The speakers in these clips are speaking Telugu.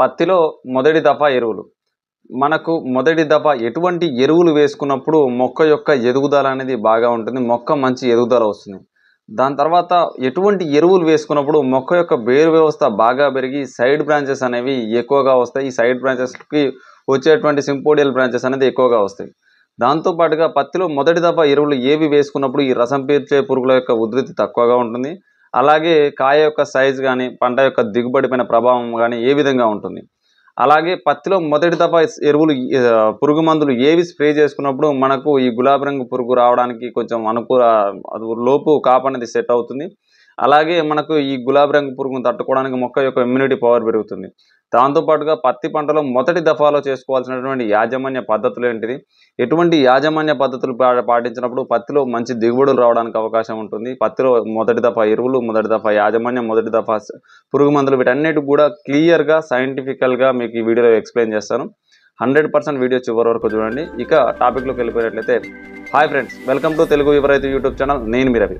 పత్తిలో మొదటి దఫా ఎరువులు. మనకు మొదటి దఫా ఎటువంటి ఎరువులు వేసుకున్నప్పుడు మొక్క యొక్క ఎదుగుదల అనేది బాగా ఉంటుంది. మొక్క మంచి ఎదుగుదల వస్తుంది. దాని తర్వాత ఎటువంటి ఎరువులు వేసుకున్నప్పుడు మొక్క యొక్క వేరు వ్యవస్థ బాగా పెరిగి సైడ్ బ్రాంచెస్ అనేవి ఎక్కువగా వస్తాయి. ఈ సైడ్ బ్రాంచెస్కి వచ్చేటువంటి సింపోడియల్ బ్రాంచెస్ అనేది ఎక్కువగా వస్తాయి. దాంతోపాటుగా పత్తిలో మొదటి దఫా ఎరువులు ఏవి వేసుకున్నప్పుడు ఈ రసం పీల్చే పురుగుల యొక్క ఉధృతి తక్కువగా ఉంటుంది. అలాగే కాయ యొక్క సైజు కానీ పంట యొక్క దిగుబడి పైన ప్రభావం కానీ ఏ విధంగా ఉంటుంది. అలాగే పత్తిలో మొదటి దఫా ఎరువులు పురుగు మందులు ఏవి స్ప్రే చేసుకున్నప్పుడు మనకు ఈ గులాబీ రంగు పురుగు రావడానికి కొంచెం లోపు కాపు అనేది సెట్ అవుతుంది. అలాగే మనకు ఈ గులాబీ రంగు పురుగును తట్టుకోవడానికి మొక్క యొక్క ఇమ్యూనిటీ పవర్ పెరుగుతుంది. దాంతోపాటుగా పత్తి పంటలో మొదటి దఫాలో చేసుకోవాల్సినటువంటి యాజమాన్య పద్ధతులు ఏంటిది, ఎటువంటి యాజమాన్య పద్ధతులు పాటించినప్పుడు పత్తిలో మంచి దిగుబడులు రావడానికి అవకాశం ఉంటుంది. పత్తిలో మొదటి దఫా ఎరువులు, మొదటి దఫా యాజమాన్యం, మొదటి దఫా పురుగు మందులు వీటన్నిటి కూడా క్లియర్గా సైంటిఫికల్గా మీకు ఈ వీడియోలో ఎక్స్ప్లెయిన్ చేస్తాను. 100% వీడియో చివరి వరకు చూడండి. ఇక టాపిక్లోకి వెళ్ళిపోయినట్లయితే, hi friends, welcome to Telugu Yuva Raithu YouTube channel. నేను మీ Ravi.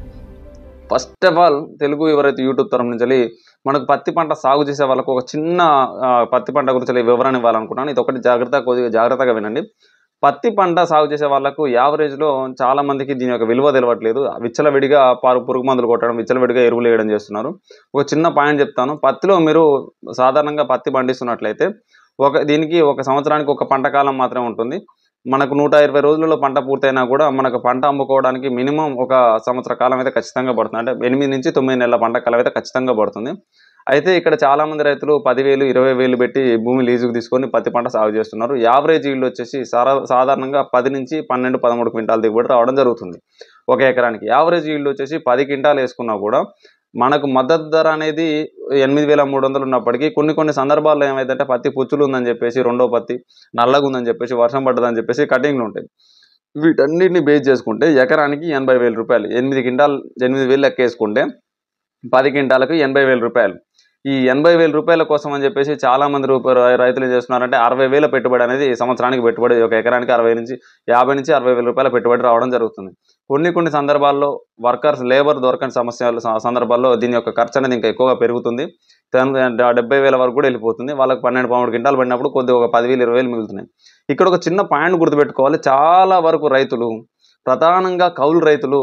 First of all Telugu Yuva Raithu YouTube తరఫు నుంచి మనకు పత్తి పంట సాగు చేసే వాళ్ళకు ఒక చిన్న పత్తి పంట గురించి వివరణ ఇవ్వాలనుకుంటున్నాను. ఇది ఒకటి కొద్దిగా జాగ్రత్తగా వినండి. పత్తి పంట సాగు చేసే వాళ్ళకు యావరేజ్లో చాలా మందికి దీని యొక్క విలువ తెలియట్లేదు. విచ్చలవిడిగా పురుగు మందులు కొట్టడం, విచ్చలవిడిగా ఎరువులు వేయడం చేస్తున్నారు. ఒక చిన్న పాయింట్ చెప్తాను. పత్తిలో మీరు సాధారణంగా పత్తి పండిస్తున్నట్లయితే దీనికి ఒక సంవత్సరానికి ఒక పంట కాలం మాత్రమే ఉంటుంది. మనకు 120 రోజులలో పంట పూర్తయినా కూడా మనకు పంట అమ్ముకోవడానికి మినిమం ఒక సంవత్సర కాలం అయితే ఖచ్చితంగా పడుతుంది. అంటే 8 నుంచి 9 నెలల పంట కాలం అయితే ఖచ్చితంగా పడుతుంది. అయితే ఇక్కడ చాలామంది రైతులు 10,000, 20,000 పెట్టి భూమి లీజుకు తీసుకొని పత్తి పంట సాగు చేస్తున్నారు. యావరేజ్ ఈల్డ్ వచ్చేసి సాధారణంగా 10 నుంచి 12, 13 క్వింటాల్ దిగుబడి రావడం జరుగుతుంది ఒక ఎకరానికి. యావరేజ్ ఈల్డ్ వచ్చేసి 10 క్వింటాలు వేసుకున్నా కూడా మనకు మద్దతు ధర అనేది 8,300 ఉన్నప్పటికీ కొన్ని సందర్భాల్లో ఏమైందంటే పత్తి పుచ్చులు ఉందని చెప్పేసి, రెండో పత్తి నల్లగా ఉందని చెప్పేసి, వర్షం పడ్డదని చెప్పేసి కటింగ్లు ఉంటాయి. వీటన్నిటిని బేస్ చేసుకుంటే ఎకరానికి 80,000 రూపాయలు, 8,000 లెక్క వేసుకుంటే 10 క్వింటాలకు 80,000 రూపాయలు. ఈ 80,000 రూపాయల కోసం అని చెప్పేసి చాలామంది రైతులు ఏం చేస్తున్నారంటే 60,000 పెట్టుబడి అనేది సంవత్సరానికి పెట్టుబడి, ఒక ఎకరానికి 50 నుంచి 50,000 రూపాయల పెట్టుబడి రావడం జరుగుతుంది. కొన్ని సందర్భాల్లో వర్కర్స్ లేబర్ దొరకని సందర్భాల్లో దీని యొక్క ఖర్చు అనేది ఇంకా ఎక్కువగా పెరుగుతుంది. 70,000 వరకు కూడా వెళ్ళిపోతుంది. వాళ్ళకి 12 క్వింటాలు పడినప్పుడు కొద్దిగా ఒక 10,000, 20,000 మిగులుతున్నాయి. ఇక్కడ ఒక చిన్న పాయింట్ గుర్తుపెట్టుకోవాలి. చాలా వరకు రైతులు, ప్రధానంగా కౌలు రైతులు,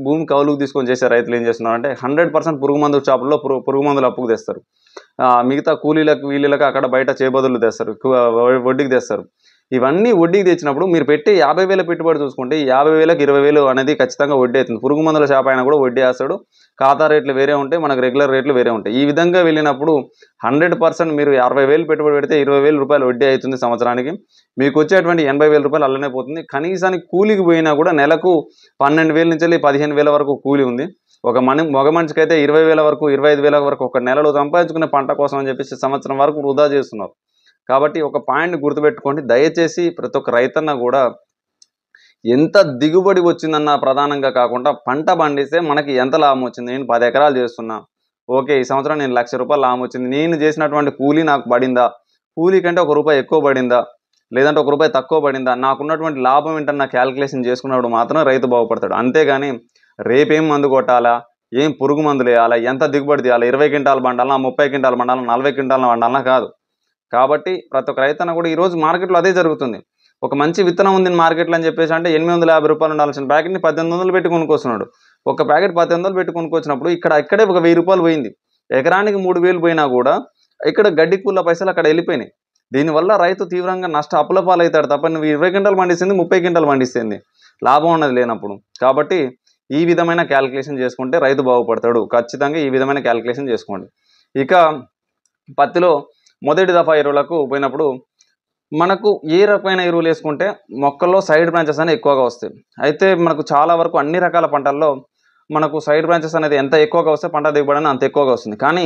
భూమి కౌలుకు తీసుకొని చేసే రైతులు ఏం చేస్తున్నారంటే 100% పురుగు మందుల షాపుల్లో పురుగు మందులు అప్పుకు తెస్తారు. మిగతా వీళ్ళకి అక్కడ బయట చేబదులు తెస్తారు, వడ్డీకి తెస్తారు. ఇవన్నీ వడ్డీకి తెచ్చినప్పుడు మీరు పెట్టే 50,000 పెట్టుబడి చూసుకుంటే 50,000కి 20,000 అనేది ఖచ్చితంగా వడ్డీ అవుతుంది. పురుగు మందుల షాప్ అయినా కూడా వడ్డీ వేస్తాడు. ఖాతా రేట్లు వేరే ఉంటాయి, మనకు రెగ్యులర్ రేట్లు వేరే ఉంటాయి. ఈ విధంగా వెళ్ళినప్పుడు 100% మీరు 60,000 పెట్టుబడి పెడితే 20,000 రూపాయలు వడ్డీ అవుతుంది సంవత్సరానికి. మీకు వచ్చేటువంటి 80,000 రూపాయలు అల్లనే పోతుంది. కనీసానికి కూలికి పోయినా కూడా నెలకు 12,000 నుంచి 15,000 వరకు కూలి ఉంది. ఒక మగ మనిషికి అయితే 20,000 వరకు, 25,000 వరకు ఒక నెలలో సంపాదించుకునే పంట కోసం అని చెప్పేసి సంవత్సరం వరకు వృధా చేస్తున్నారు. కాబట్టి ఒక పాయింట్ గుర్తుపెట్టుకోండి. దయచేసి ప్రతి ఒక్క రైతన్న కూడా ఎంత దిగుబడి వచ్చిందన్న ప్రధానంగా కాకుండా పంట పండిస్తే మనకి ఎంత లాభం వచ్చింది. నేను 10 ఎకరాలు చేస్తున్నా, ఓకే, ఈ సంవత్సరం నేను ₹1,00,000 లాభం వచ్చింది. నేను చేసినటువంటి కూలీ నాకు పడిందా, కూలీ కంటే ₹1 ఎక్కువ పడిందా, లేదంటే ₹1 తక్కువ పడిందా, నాకున్నటువంటి లాభం ఏంటన్న క్యాల్కులేషన్ చేసుకున్నప్పుడు మాత్రం రైతు బాగుపడతాడు. అంతేగాని రేపేం మందు కొట్టాలా, ఏం పురుగు మందులు వేయాలా, ఎంత దిగుబడి తీయాలా, 20 క్వింటాలు పండాలన్నా, 30 క్వింటాలు పండాలన్నా, 40 క్వింటాలు పండాలన్నా కాదు. కాబట్టి ప్రతి ఒక్క రైతన్న కూడా ఈరోజు మార్కెట్లో అదే జరుగుతుంది. ఒక మంచి విత్తనం ఉంది మార్కెట్లో అని చెప్పేసి అంటే ₹850 ఉండాల్సిన ప్యాకెట్ని 1,800 పెట్టి కొనుక్కొస్తున్నాడు. ఒక ప్యాకెట్ 1,800 పెట్టి కొనుక్కొచ్చినప్పుడు ఇక్కడే ఒక ₹1,000 పోయింది. ఎకరానికి 3,000 పోయినా కూడా ఇక్కడ గడ్డి కూల పైసలు అక్కడ వెళ్ళిపోయినాయి. దీనివల్ల రైతు తీవ్రంగా అప్పుల పాలవుతాడు తప్ప నువ్వు 20 క్వింటాలు పండిస్తుంది, 30 క్వింటాలు పండిస్తుంది, లాభం అన్నది లేనప్పుడు. కాబట్టి ఈ విధమైన క్యాల్కులేషన్ చేసుకుంటే రైతు బాగుపడతాడు. ఖచ్చితంగా ఈ విధమైన క్యాల్కులేషన్ చేసుకోండి. ఇక పత్తిలో మొదటి దఫా ఎరువులకు పోయినప్పుడు మనకు ఏ రకమైన ఎరువులు వేసుకుంటే మొక్కల్లో సైడ్ బ్రాంచెస్ అనేవి ఎక్కువగా వస్తాయి. అయితే మనకు చాలా వరకు అన్ని రకాల పంటల్లో మనకు సైడ్ బ్రాంచెస్ అనేది ఎంత ఎక్కువగా వస్తే పంట దిగుబడి అంత ఎక్కువగా వస్తుంది. కానీ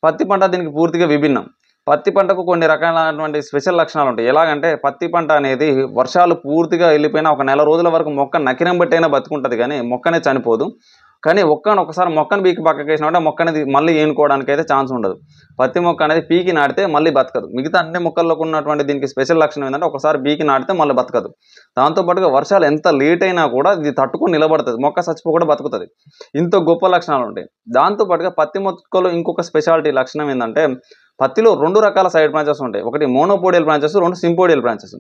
పత్తి పంట దీనికి పూర్తిగా విభిన్నం. పత్తి పంటకు కొన్ని రకాలైనటువంటి స్పెషల్ లక్షణాలు ఉంటాయి. ఎలాగంటే పత్తి పంట అనేది వర్షాలు పూర్తిగా వెళ్ళిపోయినా ఒక నెల రోజుల వరకు మొక్క నకిరం బట్టి అయినా బతుకుంటుంది, కానీ మొక్కనే చనిపోదు. కానీ ఒకసారి మొక్కను పీకి పక్కకి వేసినామంటే మొక్క అనేది మళ్ళీ ఏనుకోవడానికి అయితే ఛాన్స్ ఉండదు. పత్తి మొక్క అనేది పీకి నాటితే మళ్ళీ బతకదు. మిగతా అన్ని మొక్కల్లో ఉన్నటువంటి దీనికి స్పెషల్ లక్షణం ఏంటంటే ఒకసారి పీకి నాటితే మళ్ళీ బతకదు. దాంతోపాటుగా వర్షాలు ఎంత లేట్ అయినా కూడా ఇది తట్టుకొని నిలబడుతుంది, మొక్క చచ్చిపోకుండా బతుకుతుంది. ఇంత గొప్ప లక్షణాలు ఉంటాయి. దాంతోపాటుగా పత్తి మొక్కలో ఇంకొక స్పెషాలిటీ లక్షణం ఏంటంటే పత్తిలో 2 రకాల సైడ్ బ్రాంచెస్ ఉంటాయి. ఒకటి మోనోపోడియల్ బ్రాంచెస్, 2 సింపోడియల్ బ్రాంచెస్.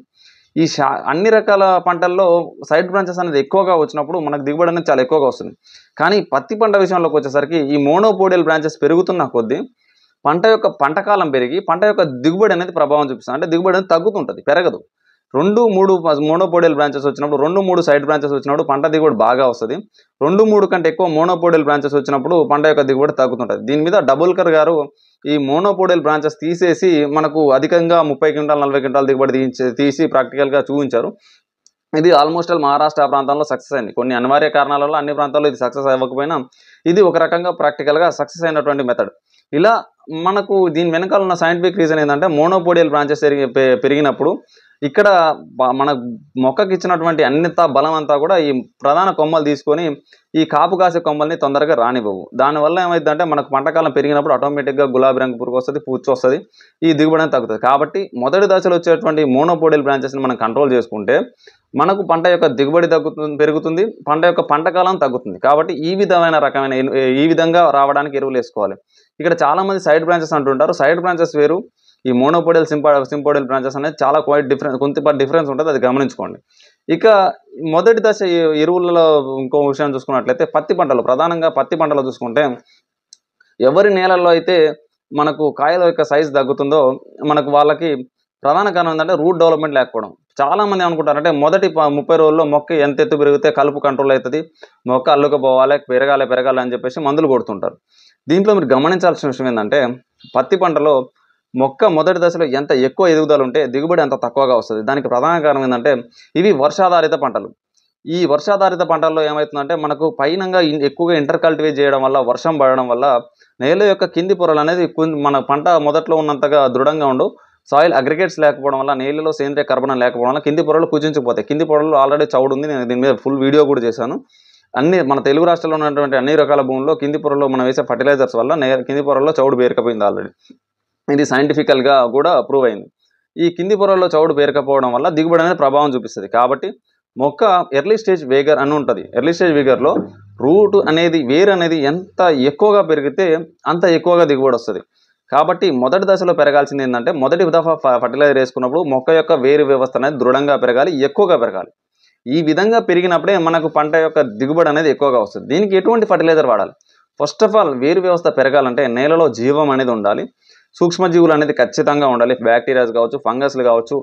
ఈ అన్ని రకాల పంటల్లో సైడ్ బ్రాంచెస్ అనేది ఎక్కువగా వచ్చినప్పుడు మనకు దిగుబడి అనేది చాలా ఎక్కువగా వస్తుంది. కానీ పత్తి పంట విషయంలోకి వచ్చేసరికి ఈ మోనోపోడియల్ బ్రాంచెస్ పెరుగుతున్న కొద్దీ పంట యొక్క పంట కాలం పెరిగి పంట యొక్క దిగుబడి అనేది ప్రభావం చూపిస్తుంది. అంటే దిగుబడి అనేది తగ్గుతుంటుంది, పెరగదు. 2-3 మోనోపోడియల్ బ్రాంచెస్ వచ్చినప్పుడు, 2-3 సైడ్ బ్రాంచెస్ వచ్చినప్పుడు పంట దిగుబడి బాగా వస్తుంది. 2-3 కంటే ఎక్కువ మోనోపోడియల్ బ్రాంచెస్ వచ్చినప్పుడు పంట యొక్క దిగుబడి తగ్గుతుంటుంది. దీని మీద డబుల్కర్ గారు ఈ మోనోపోడియల్ బ్రాంచెస్ తీసేసి మనకు అధికంగా 30 క్వింటాల్ 40 క్వింటాల్ దిగుబడి తీసి ప్రాక్టికల్గా చూపించారు. ఇది ఆల్మోస్ట్ మహారాష్ట్ర ప్రాంతంలో సక్సెస్ అయింది. కొన్ని అనివార్య కారణాల వల్ల అన్ని ప్రాంతాల్లో ఇది సక్సెస్ అవ్వకపోయినా ఇది ఒక రకంగా ప్రాక్టికల్గా సక్సెస్ అయినటువంటి మెథడ్. ఇలా మనకు దీని వెనకాల ఉన్న సైంటిఫిక్ రీజన్ ఏంటంటే మోనోపోడియల్ బ్రాంచెస్ పెరిగినప్పుడు ఇక్కడ మన మొక్కకి ఇచ్చినటువంటి అన్నిత బలం అంతా కూడా ఈ ప్రధాన కొమ్మలు తీసుకొని ఈ కాపు కాసే కొమ్మల్ని తొందరగా రానివ్వవు. దానివల్ల ఏమైందంటే మనకు పంటకాలం పెరిగినప్పుడు ఆటోమేటిక్గా గులాబీ రంగు పురుగు వస్తుంది, పూచి వస్తుంది, ఈ దిగుబడి తగ్గుతుంది. కాబట్టి మొదటి దశలో వచ్చేటువంటి మోనోపోడియల్ బ్రాంచెస్ని మనం కంట్రోల్ చేసుకుంటే మనకు పంట యొక్క దిగుబడి పెరుగుతుంది, పంట యొక్క పంటకాలం తగ్గుతుంది. కాబట్టి ఈ విధంగా రావడానికి ఎరువులు వేసుకోవాలి. ఇక్కడ చాలా మంది సైడ్ బ్రాంచెస్ అంటుంటారు. సైడ్ బ్రాంచెస్ వేరు, ఈ మోనోపోడియల్ సింపోడియల్ బ్రాంచెస్ అనేది చాలా కొంతపాటి డిఫరెన్స్ ఉంటుంది, అది గమనించుకోండి. ఇక మొదటి దశ ఎరువులలో ఇంకో విషయం చూసుకున్నట్లయితే పత్తి పంటలు, ప్రధానంగా పత్తి పంటలు చూసుకుంటే ఎవరి నేలల్లో అయితే మనకు కాయల యొక్క సైజు తగ్గుతుందో మనకు వాళ్ళకి ప్రధాన కారణం ఏంటంటే రూట్ డెవలప్మెంట్ లేకపోవడం. చాలా మంది అనుకుంటారంటే మొదటి 30 రోజుల్లో మొక్క ఎంత ఎత్తు పెరిగితే కలుపు కంట్రోల్ అవుతుంది, మొక్క అల్లుకపోవాలి, పెరగాలి అని చెప్పేసి మందులు కొడుతుంటారు. దీంట్లో మీరు గమనించాల్సిన విషయం ఏంటంటే పత్తి పంటలో మొక్క మొదటి దశలో ఎంత ఎక్కువ ఎదుగుదల ఉంటే దిగుబడి అంత తక్కువగా వస్తుంది. దానికి ప్రధాన కారణం ఏంటంటే ఇవి వర్షాధారిత పంటలు. ఈ వర్షాధారిత పంటల్లో ఏమవుతుందంటే మనకు పైనంగా ఎక్కువగా ఇంటర్ కల్టివేట్ చేయడం వల్ల, వర్షం పడడం వల్ల నేల యొక్క కింది పొరలు అనేది మన పంట మొదట్లో ఉన్నంతగా దృఢంగా ఉండవు. సాయిల్ అగ్రిగేట్స్ లేకపోవడం వల్ల, నేలలో సేంద్రియ కర్బనం లేకపోవడం వల్ల కింది పొరలు కుచించిపోతాయి. కింది పొరలు ఆల్రెడీ చౌడు ఉంది, నేను దీని మీద ఫుల్ వీడియో కూడా చేశాను. మన తెలుగు రాష్ట్రాల్లో ఉన్నటువంటి అన్ని రకాల భూముల్లో కింది పొరల్లో మనం వేసే ఫర్టిలైజర్స్ వల్ల కింది పొరల్లో చౌడు పేరుకపోయింది ఆల్రెడీ. ఇది సైంటిఫికల్గా కూడా ప్రూవ్ అయింది. ఈ కింది పొరల్లో చౌడు పేరుకపోవడం వల్ల దిగుబడి అనేది ప్రభావం చూపిస్తుంది. కాబట్టి మొక్క ఎర్లీ స్టేజ్ వేగర్ అని ఉంటుంది. ఎర్లీ స్టేజ్ వేగర్లో రూట్ అనేది, వేరు అనేది ఎంత ఎక్కువగా పెరిగితే అంత ఎక్కువగా దిగుబడి వస్తుంది. కాబట్టి మొదటి దశలో పెరగాల్సింది ఏంటంటే మొదటి దఫా ఫర్టిలైజర్ వేసుకున్నప్పుడు మొక్క యొక్క వేరు వ్యవస్థ అనేది దృఢంగా పెరగాలి, ఎక్కువగా పెరగాలి. ఈ విధంగా పెరిగినప్పుడే మనకు పంట యొక్క దిగుబడి అనేది ఎక్కువగా వస్తుంది. దీనికి ఎటువంటి ఫర్టిలైజర్ వాడాలి? ఫస్ట్ ఆఫ్ ఆల్ వేరు వ్యవస్థ పెరగాలంటే నేలలో జీవం అనేది ఉండాలి, సూక్ష్మజీవులు అనేది ఖచ్చితంగా ఉండాలి. బ్యాక్టీరియాస్ కావచ్చు, ఫంగస్లు కావచ్చు,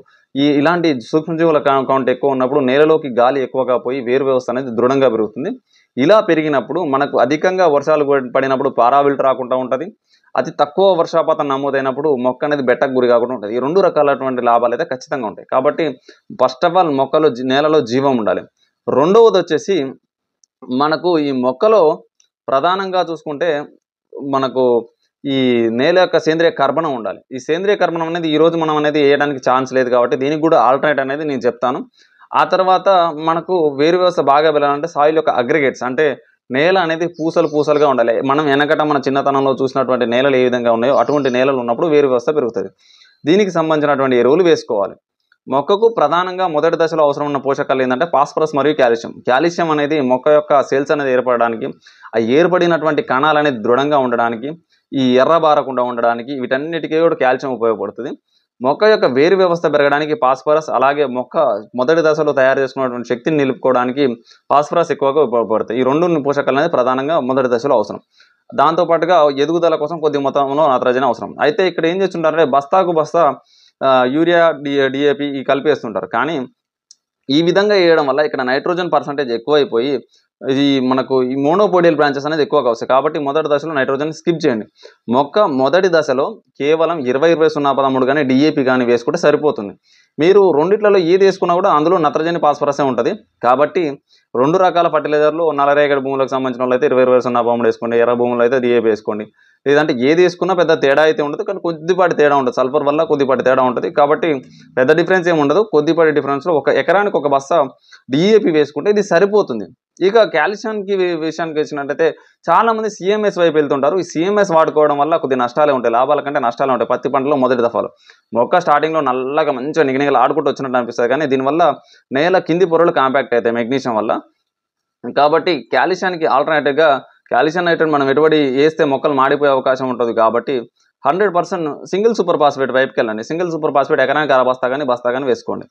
ఇలాంటి సూక్ష్మజీవుల కౌంట్ ఎక్కువ ఉన్నప్పుడు నేలలోకి గాలి ఎక్కువగా పోయి వేరు వ్యవస్థ అనేది దృఢంగా పెరుగుతుంది. ఇలా పెరిగినప్పుడు మనకు అధికంగా వర్షాలు పడినప్పుడు పారావిల్ట్ రాకుండా ఉంటుంది, అతి తక్కువ వర్షపాతం నమోదైనప్పుడు మొక్క అనేది బెట్టకు గురి కాకుండా ఉంటుంది. ఈ 2 రకాలైనటువంటి లాభాలు అయితే ఖచ్చితంగా ఉంటాయి. కాబట్టి ఫస్ట్ ఆఫ్ ఆల్ నేలలో జీవం ఉండాలి. రెండవది వచ్చేసి మనకు ఈ మొక్కలో ప్రధానంగా చూసుకుంటే మనకు ఈ నేల యొక్క సేంద్రియ కర్బనం ఉండాలి. ఈ సేంద్రియ కర్బనం అనేది ఈరోజు మనం అనేది వేయడానికి ఛాన్స్ లేదు కాబట్టి దీనికి కూడా ఆల్టర్నేట్ అనేది నేను చెప్తాను. ఆ తర్వాత మనకు వేరు వ్యవస్థ బాగా వెళ్ళాలంటే సాయిల్ యొక్క అగ్రిగేట్స్, అంటే నేల అనేది పూసలుగా ఉండాలి. మనం వెనకట మన చిన్నతనంలో చూసినటువంటి నేలలు ఏ విధంగా ఉన్నాయో అటువంటి నేలలు ఉన్నప్పుడు వేరు వ్యవస్థ పెరుగుతుంది. దీనికి సంబంధించినటువంటి ఎరువులు వేసుకోవాలి. మొక్కకు ప్రధానంగా మొదటి దశలో అవసరం ఉన్న పోషకాలు ఏంటంటే ఫాస్ఫరస్ మరియు కాల్షియం. కాల్షియం అనేది మొక్క యొక్క సెల్స్ అనేది ఏర్పడడానికి, ఆ ఏర్పడినటువంటి కణాలు అనేది దృఢంగా ఉండడానికి, ఈ ఎర్రబారకుండా ఉండడానికి, వీటన్నిటికీ కూడా కాల్షియం ఉపయోగపడుతుంది. మొక్క యొక్క వేరు వ్యవస్థ పెరగడానికి ఫాస్ఫరస్, అలాగే మొక్క మొదటి దశలో తయారు చేసుకున్నటువంటి శక్తిని నిలుపుకోవడానికి ఫాస్ఫరస్ ఎక్కువగా ఉపయోగపడతాయి. ఈ 2 పోషకాలు అనేది ప్రధానంగా మొదటి దశలో అవసరం. దాంతోపాటుగా ఎదుగుదల కోసం కొద్ది మొత్తంలో నత్రజని అవసరం. అయితే ఇక్కడ ఏం చేస్తుంటారంటే బస్తాకు బస్తా యూరియా, డిఏపి కలిపేస్తుంటారు. కానీ ఈ విధంగా వేయడం వల్ల ఇక్కడ నైట్రోజన్ పర్సంటేజ్ ఎక్కువైపోయి మనకు ఈ మోనోపోడియల్ బ్రాంచెస్ అనేది ఎక్కువగా వస్తాయి. కాబట్టి మొదటి దశలో నైట్రోజన్ స్కిప్ చేయండి. మొక్క మొదటి దశలో కేవలం 20-20-0-13 కానీ డిఏపి కానీ వేసుకుంటే సరిపోతుంది. మీరు రెండిట్లలో ఏది వేసుకున్నా కూడా అందులో నత్రజని ఫాస్ఫరసే ఉంటుంది. కాబట్టి 2 రకాల ఫర్టిలైజర్లు, నల్లరేగడి భూములకు సంబంధించిన వాళ్ళు అయితే 20-20-0-13 వేసుకోండి, ఎర్ర భూములు అయితే డిఏపి వేసుకోండి. లేదంటే ఏది వేసుకున్నా పెద్ద తేడా అయితే ఉండదు, కానీ కొద్దిపాటి తేడా ఉంటుంది. సల్ఫర్ వల్ల కొద్దిపాటి తేడా ఉంటుంది. కాబట్టి పెద్ద డిఫరెన్స్ ఏమి ఉండదు. కొద్దిపాటి డిఫరెన్స్లో 1 ఎకరానికి 1 బస్తా డిఏపి వేసుకుంటే ఇది సరిపోతుంది. ఇక కాల్షియానికి విషయానికి వచ్చినట్టయితే చాలా మంది సిఎంఎస్ వైపు వెళ్తుంటారు. ఈ సిఎంఎస్ వాడుకోవడం వల్ల కొద్ది నష్టాలే ఉంటాయి, లాభాల కంటే నష్టాలే ఉంటాయి. పత్తి పంటలో మొదటి దఫాలో మొక్క స్టార్టింగ్లో నల్లగా మంచిగా నిగనిగలు ఆడుకుంటూ వచ్చినట్టు అనిపిస్తుంది, కానీ దీనివల్ల నేల కింది పొరలు కాంపాక్ట్ అవుతాయి మెగ్నీషియం వల్ల. కాబట్టి కాల్షియానికి ఆల్టర్నేటివ్గా కాల్షియం నైట్రేట్ మనం ఎటువంటి వేస్తే మొక్కలు మాడిపోయే అవకాశం ఉంటుంది. కాబట్టి 100% సింగిల్ సూపర్ ఫాస్ఫేట్ వైపుకి వెళ్ళండి. సింగిల్ సూపర్ ఫాస్ఫేట్ ఎకరానికి బస్తా కానీ వేసుకోండి.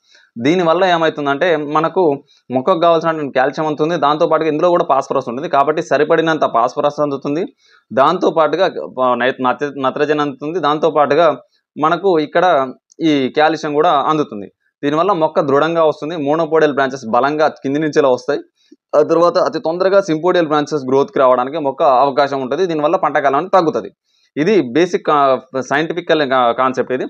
దీనివల్ల ఏమవుతుందంటే మనకు మొక్కకు కావాల్సినటువంటి కాల్షియం అందుతుంది, దాంతోపాటుగా ఇందులో కూడా ఫాస్ఫరస్ ఉంటుంది. కాబట్టి సరిపడినంత ఫాస్ఫరస్ అందుతుంది, దాంతోపాటుగా నత్రజని అందుతుంది, దాంతోపాటుగా మనకు ఇక్కడ ఈ కాల్షియం కూడా అందుతుంది. దీనివల్ల మొక్క దృఢంగా వస్తుంది, మోనోపోడియల్ బ్రాంచెస్ బలంగా కింది నుంచి వస్తాయి. ఆ తర్వాత అతి తొందరగా సింపోడియల్ బ్రాంచెస్ గ్రోత్కి రావడానికి మొక్క అవకాశం ఉంటుంది. దీనివల్ల పంట కాలం తగ్గుతుంది. ఇది బేసిక్ సైంటిఫికల్ కాన్సెప్ట్ ఇది.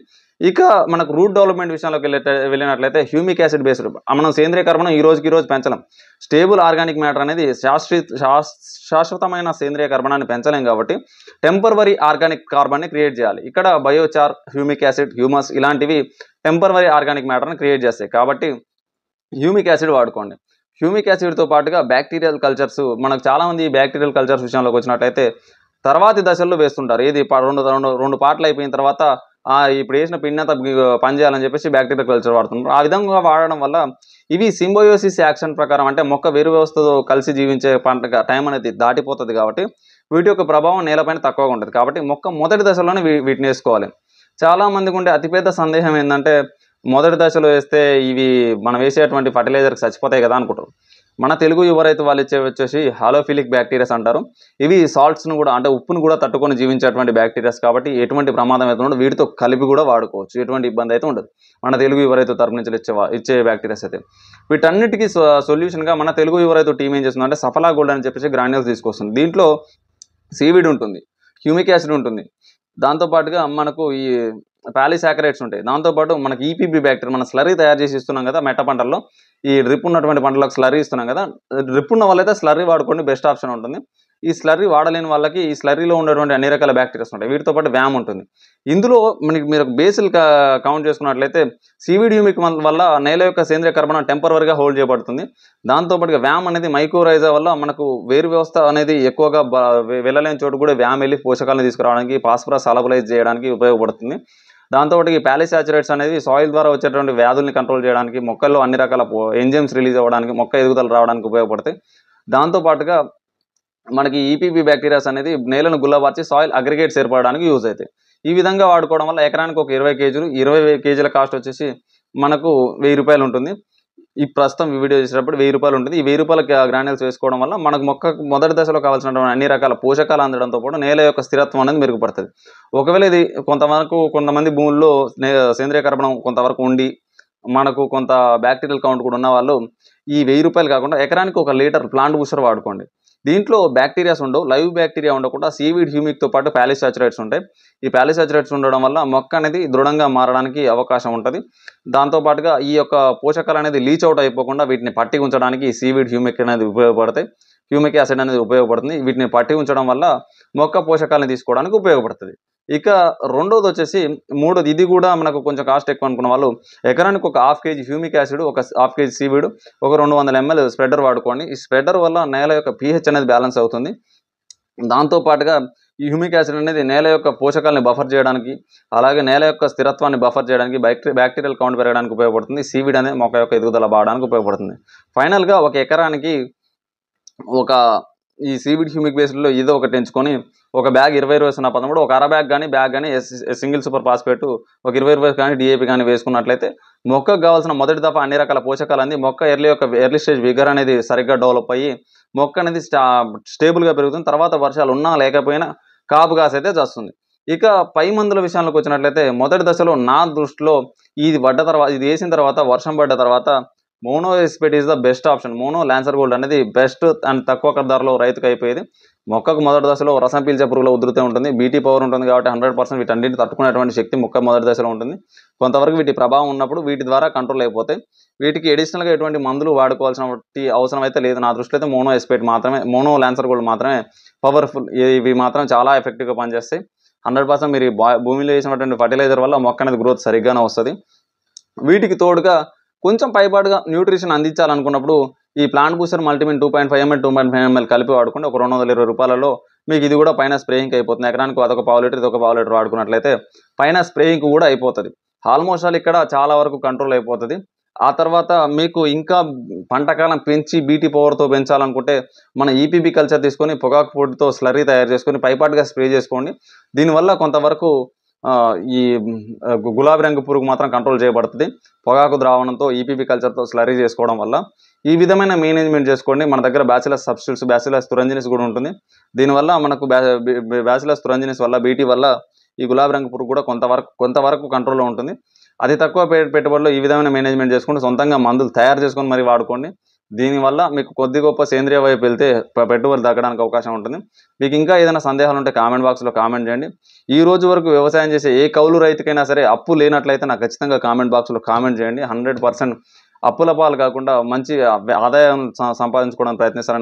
ఇక మనకు రూట్ డెవలప్మెంట్ విషయంలోకి వెళ్ళినట్లయితే హ్యూమిక్ యాసిడ్ బేస్డ్ మనం సేంద్రియ కర్బనం ఈ రోజుకి రోజు పెంచలేం. స్టేబుల్ ఆర్గానిక్ మ్యాటర్ అనేది శాశ్వతమైన సేంద్రియ కర్బనాన్ని పెంచలేం. కాబట్టి టెంపరవరీ ఆర్గానిక్ కార్బన్ని క్రియేట్ చేయాలి. ఇక్కడ బయోచార్, హ్యూమిక్ యాసిడ్, హ్యూమస్ ఇలాంటివి టెంపరవరీ ఆర్గానిక్ మ్యాటర్ని క్రియేట్ చేస్తాయి. కాబట్టి హ్యూమిక్ యాసిడ్ వాడుకోండి. హ్యూమిక్ యాసిడ్తో పాటుగా బ్యాక్టీరియల్ కల్చర్స్, మనకు చాలామంది బ్యాక్టీరియల్ కల్చర్స్ విషయంలోకి వచ్చినట్టయితే తర్వాతి దశల్లో వేస్తుంటారు. ఏది రెండు పార్ట్లు అయిపోయిన తర్వాత ఇప్పుడు వేసిన పిండి అంతా పనిచేయాలని చెప్పేసి బ్యాక్టీరియల్ కల్చర్ వాడుతుంటారు. ఆ విధంగా వాడడం వల్ల ఇవి సింబయోసిస్ యాక్షన్ ప్రకారం, అంటే మొక్క వేరు వ్యవస్థతో కలిసి జీవించే పంట టైం అనేది దాటిపోతుంది. కాబట్టి వీటి యొక్క ప్రభావం నేలపైన తక్కువగా ఉంటుంది. కాబట్టి మొక్క మొదటి దశలోనే వీటిని వేసుకోవాలి. చాలామందికి ఉండే అతిపెద్ద సందేహం ఏంటంటే మొదటి దశలో వేస్తే ఇవి మనం వేసేటువంటి ఫర్టిలైజర్కి చచ్చిపోతాయి కదా అనుకుంటారు. మన తెలుగు యువ రైతు వాళ్ళు వచ్చేసి హాలోఫిలిక్ బ్యాక్టీరియాస్ అంటారు. ఇవి సాల్ట్స్ను కూడా, అంటే ఉప్పును కూడా తట్టుకొని జీవించేటువంటి బ్యాక్టీరియాస్. కాబట్టి ఎటువంటి ప్రమాదం అయితే ఉండదు, వీటితో కలిపి కూడా వాడుకోవచ్చు, ఎటువంటి ఇబ్బంది అయితే ఉండదు. మన తెలుగు యువ రైతు తరపు నుంచి ఇచ్చే బ్యాక్టీరియాస్ అయితే. వీటన్నిటికీ సొల్యూషన్గా మన తెలుగు యువ రైతు టీం ఏం చేస్తుందంటే సఫలా గోల్డ్ అని చెప్పేసి గ్రాన్యూల్స్ తీసుకొస్తుంది. దీంట్లో సీవిడ్ ఉంటుంది, హ్యూమిక్ యాసిడ్ ఉంటుంది, దాంతోపాటుగా మనకు ఈ పాలిసాకరైడ్స్ ఉంటాయి. దాంతోపాటు మనకి ఈపీబీ బ్యాక్టీరియా, మన స్లరీ తయారు చేసి ఇస్తున్నాం కదా మెట్ట పంటల్లో, ఈ డ్రిప్ ఉన్నటువంటి పంటలకు స్లరీ ఇస్తున్నాం కదా. డ్రిప్ ఉన్న వాళ్ళైతే స్లరీ వాడుకోండి, బెస్ట్ ఆప్షన్ ఉంటుంది. ఈ స్లరీ వాడలేని వాళ్ళకి ఈ స్లరీలో ఉన్నటువంటి అన్ని రకాల బ్యాక్టీరియాస్ ఉంటాయి. వీటితో పాటు వ్యామ్ ఉంటుంది. ఇందులో మీరు బేసిల్ కౌంట్ చేసుకున్నట్లయితే సీవిడ్ హ్యూమిక్ వల్ల నేల యొక్క సేంద్రియ కర్బనం టెంపరవరీగా హోల్డ్ చేయబడుతుంది. దాంతోపాటుగా వ్యామ్ అనేది మైక్రోరైజా వల్ల మనకు వేరు వ్యవస్థ అనేది ఎక్కువగా వెళ్ళలేని చోటు కూడా వ్యామ్ వెళ్ళి పోషకాలను తీసుకురావడానికి, ఫాస్ఫరస్ సాలబులైజ్ చేయడానికి ఉపయోగపడుతుంది. దాంతోపాటు ఈ పాలిసాచురేట్స్ అనేది సాయిల్ ద్వారా వచ్చేటువంటి వ్యాధుల్ని కంట్రోల్ చేయడానికి, మొక్కల్లో అన్ని రకాల ఎంజైమ్స్ రిలీజ్ అవ్వడానికి, మొక్క ఎదుగుదల రావడానికి ఉపయోగపడతాయి. దాంతోపాటుగా మనకి ఈపీబీ బ్యాక్టీరియాస్ అనేది నేలను గుల్లబార్చి సాయిల్ అగ్రిగేట్స్ ఏర్పడడానికి యూజ్ అవుతాయి. ఈ విధంగా వాడుకోవడం వల్ల ఎకరానికి ఒక 20 కేజీలు, 20 కేజీల కాస్ట్ వచ్చేసి మనకు 1000 రూపాయలు ఉంటుంది. ఈ ప్రస్తుతం ఈ వీడియో చేసేటప్పుడు 1000 రూపాయలు ఉంటుంది. ఈ 1000 రూపాయల గ్రాన్యూల్స్ వేసుకోవడం వల్ల మనకు మొక్కకు మొదటి దశలో కావాల్సినటువంటి అన్ని రకాల పోషకాలు అందడంతో పాటు నేల యొక్క స్థిరత్వం అనేది మెరుగుపడుతుంది. ఒకవేళ ఇది కొంతమంది భూముల్లో సేంద్రియ కర్బనం కొంతవరకు ఉండి మనకు కొంత బ్యాక్టీరియల్ కౌంట్ కూడా ఉన్న వాళ్ళు ఈ 1000 రూపాయలు కాకుండా ఎకరానికి 1 లీటర్ ప్లాంట్ బూస్టర్ వాడుకోండి. దీంట్లో బ్యాక్టీరియాస్ ఉండవు, లైవ్ బ్యాక్టీరియా ఉండకుండా సీవీడ్ హ్యూమిక్తో పాటు పాలిసాచురేట్స్ ఉంటాయి. ఈ పాలిసాచురేట్స్ ఉండడం వల్ల మొక్క అనేది దృఢంగా మారడానికి అవకాశం ఉంటుంది. దాంతోపాటుగా ఈ యొక్క పోషకాలు అనేది లీచ్ అవుట్ అయిపోకుండా వీటిని పట్టి ఉంచడానికి ఈ సీవీడ్ హ్యూమిక్ అనేది ఉపయోగపడతాయి. హ్యూమిక్ యాసిడ్ అనేది ఉపయోగపడుతుంది. వీటిని పట్టి ఉంచడం వల్ల మొక్క పోషకాలను తీసుకోవడానికి ఉపయోగపడుతుంది. ఇక రెండోది వచ్చేసి ఇది కూడా మనకు కొంచెం కాస్ట్ ఎక్కువ అనుకున్న వాళ్ళు ఎకరానికి ఒక 1/2 కేజీ హ్యూమిక్ యాసిడ్, ఒక 1/2 కేజీ సీవీడ్, ఒక 200 ml స్ప్రెడర్ వాడుకోండి. ఈ స్ప్రెడర్ వల్ల నేల యొక్క pH అనేది బ్యాలెన్స్ అవుతుంది. దాంతోపాటుగా ఈ హ్యూమిక్ యాసిడ్ అనేది నేల యొక్క పోషకాలని బఫర్ చేయడానికి, అలాగే నేల యొక్క స్థిరత్వాన్ని బఫర్ చేయడానికి, బ్యాక్టీరియల్ కౌంట్ పెరగడానికి ఉపయోగపడుతుంది. సీవీడ్ అనేది మొక్క యొక్క ఎదుగుదల బాగడానికి ఉపయోగపడుతుంది. ఫైనల్గా ఒక ఎకరానికి ఈ సీవీడ్ హ్యూమిక్ బేస్డ్లో ఏదో ఒకటి ఎంచుకొని ఒక బ్యాగ్ 20 వేసిన పదమూడు, ఒక అర బ్యాగ్ కానీ సింగిల్ సూపర్ ఫాస్ఫేట్ ఒక 20 కానీ డిఏపి కానీ వేసుకున్నట్లయితే మొక్కకు కావాల్సిన మొదటి దఫా అన్ని రకాల పోషకాలు అంది మొక్క ఎర్లీ స్టేజ్ విగర్ అనేది సరిగ్గా డెవలప్ అయ్యి మొక్క అనేది స్టేబుల్గా పెరుగుతుంది. తర్వాత వర్షాలు ఉన్నా లేకపోయినా కాపు కాసైతే చేస్తుంది. ఇక పై మందుల విషయానికి వచ్చినట్లయితే మొదటి దశలో నా దృష్టిలో ఇది వేసిన తర్వాత వర్షం పడ్డ తర్వాత మోనో ఎస్పేట్ is the best option. Mono lancer gold అనేది బెస్ట్ అండ్ తక్కువ ధరలో రైతుకు అయిపోయేది. మొక్కకు మొదటి దశలో రసం పీల్చే పురుగుల ఉధృతి ఉంటుంది, బీటీ పవర్ ఉంటుంది. కాబట్టి 100% వీటన్నిటిని తట్టుకునేటువంటి శక్తి మొక్క మొదటి దశలో ఉంటుంది. కొంతవరకు వీటి ప్రభావం ఉన్నప్పుడు వీటి ద్వారా కంట్రోల్ అయిపోతాయి. వీటికి అడిషనల్గా ఎటువంటి మందులు వాడుకోవాల్సిన అవసరం అయితే లేదు. నా దృష్టిలో అయితే మోనో ఎస్పేట్ మాత్రమే, మోనో ల్యాన్సర్ గోల్డ్ మాత్రమే పవర్ఫుల్. ఇవి మాత్రం చాలా ఎఫెక్టివ్గా పనిచేస్తాయి. 100% మీరు భూమిలో వేసినటువంటి ఫర్టిలైజర్ వల్ల మొక్క అనేది గ్రోత్ సరిగ్గానే వస్తుంది. వీటికి తోడుగా కొంచెం పైపాటుగా న్యూట్రిషన్ అందించాలనుకున్నప్పుడు ఈ plant booster Multimin 2.5 ml 2.5 ml కలిపి వాడుకుంటే ఒక 220 రూపాయలలో మీకు ఇది కూడా పైన స్ప్రేయింగ్ అయిపోతుంది. ఎకరానికి అదొక పావు లీటర్ ఇదొక పావు లీటర్ వాడుకున్నట్లయితే పైన స్ప్రేయింగ్ కూడా అయిపోతుంది. ఆల్మోస్ట్ ఆల్ ఇక్కడ చాలా వరకు కంట్రోల్ అయిపోతుంది. ఆ తర్వాత మీకు ఇంకా పంటకాలం పెంచి బీటీ పవర్తో పెంచాలనుకుంటే మన ఈపీబీ కల్చర్ తీసుకొని పొగాకు పొడితో స్లరీ తయారు చేసుకొని పైపాటుగా స్ప్రే చేసుకోండి. దీనివల్ల కొంతవరకు ఈ గులాబీ రంగు పురుగు మాత్రం కంట్రోల్ చేయబడుతుంది. పొగాకు ద్రావణంతో ఈపీబీ కల్చర్తో స్లరీ చేసుకోవడం వల్ల ఈ విధమైన మేనేజ్మెంట్ చేసుకోండి. మన దగ్గర బ్యాసిలస్ సబ్స్టిట్యూట్స్ బ్యాసిలస్ తురంజినిస్ కూడా ఉంటుంది. దీనివల్ల మనకు బ్యాసిలస్ తురంజినిస్ వల్ల బీటీ వల్ల ఈ గులాబీ రంగు పురుగు కూడా కొంతవరకు కంట్రోల్లో ఉంటుంది. అతి తక్కువ పెట్టుబడిలో ఈ విధమైన మేనేజ్మెంట్ చేసుకుంటూ సొంతంగా మందులు తయారు చేసుకొని మరి వాడుకోండి. దీనివల్ల మీకు కొద్ది గొప్ప సేంద్రియ వైపు వెళ్తే పెట్టుబడి తగ్గడానికి అవకాశం ఉంటుంది. మీకు ఇంకా ఏదైనా సందేహాలు ఉంటే కామెంట్ బాక్స్లో కామెంట్ చేయండి. ఈ రోజు వరకు వ్యవసాయం చేసే ఏ కౌలు రైతుకైనా సరే అప్పు లేనట్లయితే నాకు ఖచ్చితంగా కామెంట్ బాక్స్లో కామెంట్ చేయండి. 100% అప్పుల పాలు కాకుండా మంచి ఆదాయం సంపాదించుకోవడానికి ప్రయత్నిస్తారని